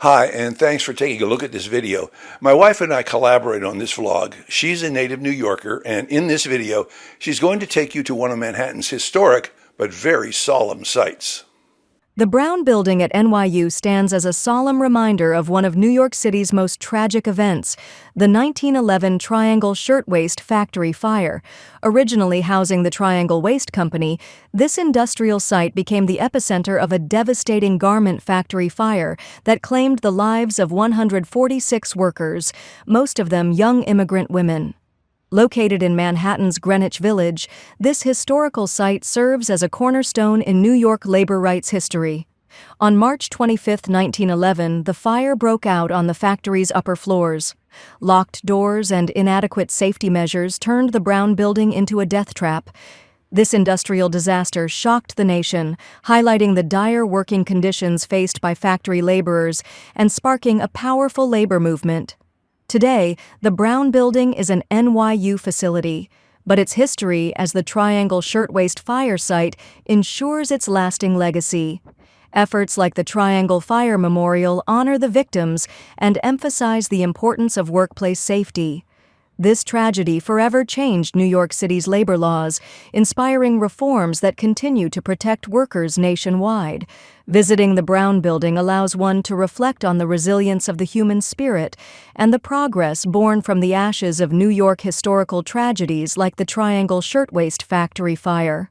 Hi, and thanks for taking a look at this video. My wife and I collaborated on this vlog. She's a native New Yorker, and in this video, she's going to take you to one of Manhattan's historic but very solemn sites. The Brown Building at NYU stands as a solemn reminder of one of New York City's most tragic events, the 1911 Triangle Shirtwaist Factory Fire. Originally housing the Triangle Waist Company, this industrial site became the epicenter of a devastating garment factory fire that claimed the lives of 146 workers, most of them young immigrant women. Located in Manhattan's Greenwich Village, this historical site serves as a cornerstone in New York labor rights history. On March 25, 1911, the fire broke out on the factory's upper floors. Locked doors and inadequate safety measures turned the Brown Building into a death trap. This industrial disaster shocked the nation, highlighting the dire working conditions faced by factory laborers and sparking a powerful labor movement. Today, the Brown Building is an NYU facility, but its history as the Triangle Shirtwaist Fire site ensures its lasting legacy. Efforts like the Triangle Fire Memorial honor the victims and emphasize the importance of workplace safety. This tragedy forever changed New York City's labor laws, inspiring reforms that continue to protect workers nationwide. Visiting the Brown Building allows one to reflect on the resilience of the human spirit and the progress born from the ashes of New York historical tragedies like the Triangle Shirtwaist Factory Fire.